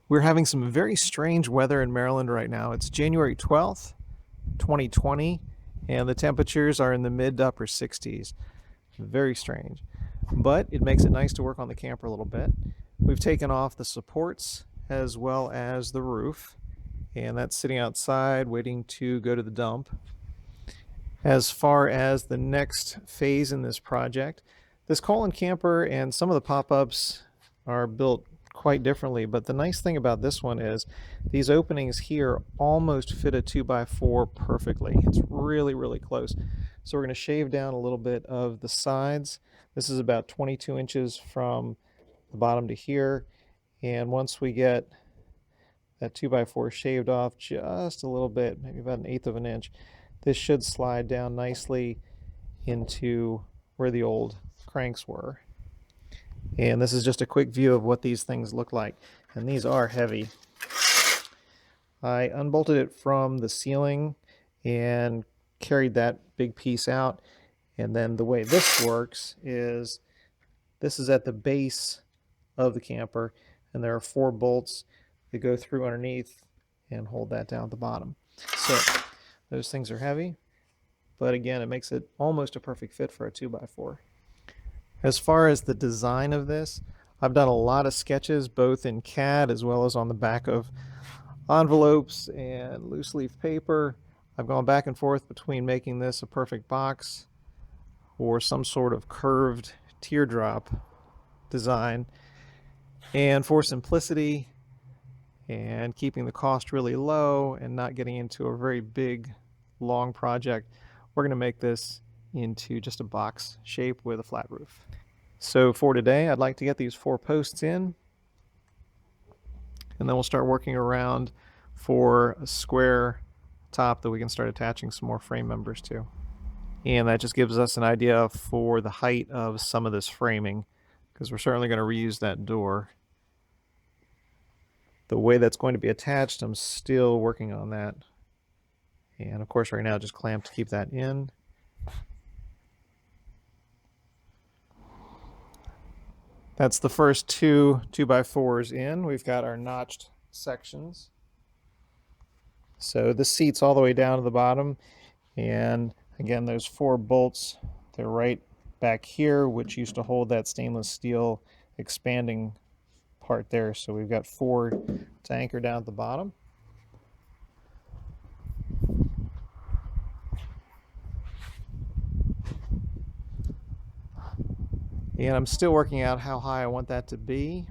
We're having some very strange weather in Maryland right now. It's January 12th, 2020, and the temperatures are in the mid to upper 60s. Very strange. But it makes it nice to work on the camper a little bit. We've taken off the supports as well as the roof, and that's sitting outside waiting to go to the dump. As far as the next phase in this project, this Coleman camper and some of the pop-ups are built quite differently, but the nice thing about this one is these openings here almost fit a 2x4 perfectly. It's really, really close. So we're going to shave down a little bit of the sides. This is about 22 inches from the bottom to here, and once we get that 2x4 shaved off just a little bit, maybe about an eighth of an inch, this should slide down nicely into where the old cranks were. And this is just a quick view of what these things look like. And these are heavy. I unbolted it from the ceiling and carried that big piece out. And then the way this works is this is at the base of the camper, and there are 4 bolts that go through underneath and hold that down at the bottom. So those things are heavy, but again, it makes it almost a perfect fit for a 2x4. As far as the design of this, I've done a lot of sketches both in CAD as well as on the back of envelopes and loose leaf paper. I've gone back and forth between making this a perfect box or some sort of curved teardrop design. And for simplicity and keeping the cost really low and not getting into a very big, long project, we're going to make this into just a box shape with a flat roof. So for today, I'd like to get these 4 posts in, and then we'll start working around for a square top that we can start attaching some more frame members to. And that just gives us an idea for the height of some of this framing, because we're certainly going to reuse that door. The way that's going to be attached, I'm still working on that. And of course, right now, just clamp to keep that in. That's the first 2 2x4s in. We've got our notched sections. So this seats all the way down to the bottom. And again, those 4 bolts, they're right back here, which used to hold that stainless steel expanding part there. So we've got 4 to anchor down at the bottom. And I'm still working out how high I want that to be.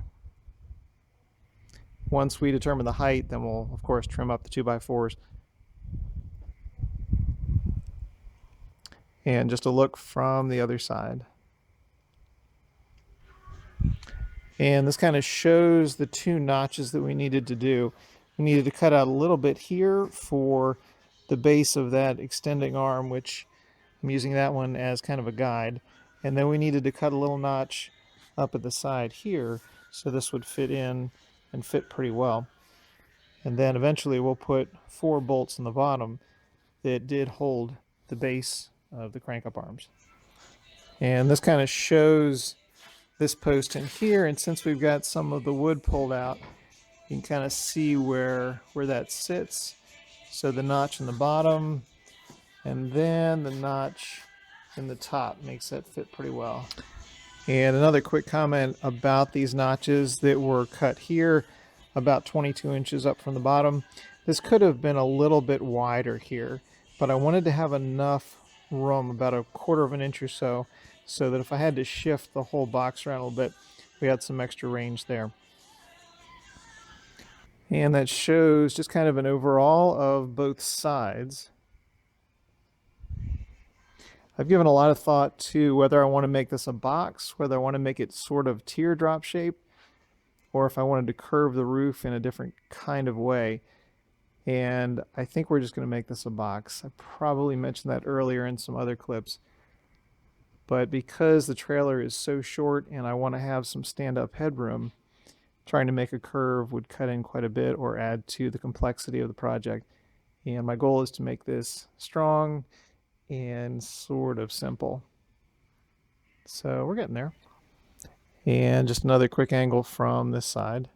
Once we determine the height, then we'll, of course, trim up the 2x4s. And just a look from the other side. And this kind of shows the 2 notches that we needed to do. We needed to cut out a little bit here for the base of that extending arm, which I'm using that one as kind of a guide. And then we needed to cut a little notch up at the side here, so this would fit in and fit pretty well. And then eventually we'll put 4 bolts in the bottom that did hold the base of the crank-up arms. And this kind of shows this post in here, and since we've got some of the wood pulled out, you can kind of see where that sits. So the notch in the bottom, and then the notch in the top makes that fit pretty well. And another quick comment about these notches that were cut here, about 22 inches up from the bottom. This could have been a little bit wider here, but I wanted to have enough room, about a quarter of an inch or so, so that if I had to shift the whole box around a little bit, we had some extra range there. And that shows just kind of an overall of both sides. I've given a lot of thought to whether I want to make this a box, whether I want to make it sort of teardrop shape, or if I wanted to curve the roof in a different kind of way. And I think we're just going to make this a box. I probably mentioned that earlier in some other clips. But because the trailer is so short and I want to have some stand-up headroom, trying to make a curve would cut in quite a bit or add to the complexity of the project. And my goal is to make this strong and sort of simple. So we're getting there. And just another quick angle from this side.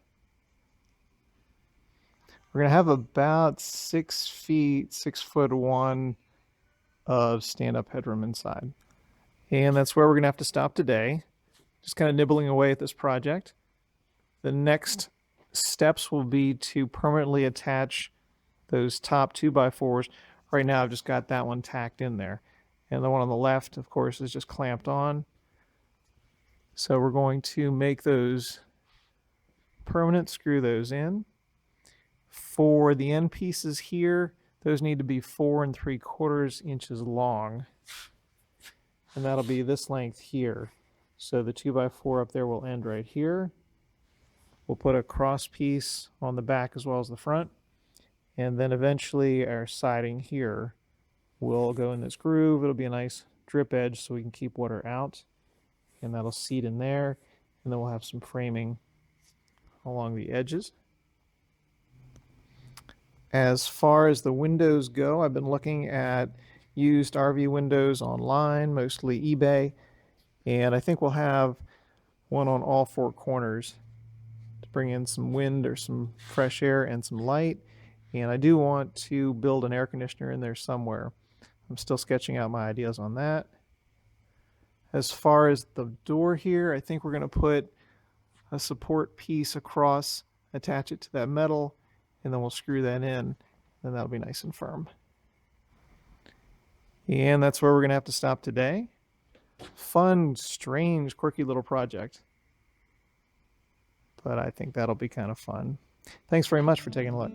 We're going to have about 6 feet, 6'1" of stand-up headroom inside. And that's where we're going to have to stop today. Just kind of nibbling away at this project. The next steps will be to permanently attach those top 2x4s. Right now I've just got that one tacked in there. And the one on the left, of course, is just clamped on. So we're going to make those permanent, screw those in. For the end pieces here, those need to be 4 3/4 inches long. And that'll be this length here. So the 2x4 up there will end right here. We'll put a cross piece on the back as well as the front. And then eventually our siding here will go in this groove. It'll be a nice drip edge so we can keep water out. And that'll seat in there. And then we'll have some framing along the edges. As far as the windows go, I've been looking at used RV windows online, mostly eBay. And I think we'll have one on all 4 corners to bring in some wind or some fresh air and some light. And I do want to build an air conditioner in there somewhere. I'm still sketching out my ideas on that. As far as the door here, I think we're going to put a support piece across, attach it to that metal, and then we'll screw that in, and that'll be nice and firm. And that's where we're going to have to stop today. Fun, strange, quirky little project. But I think that'll be kind of fun. Thanks very much for taking a look.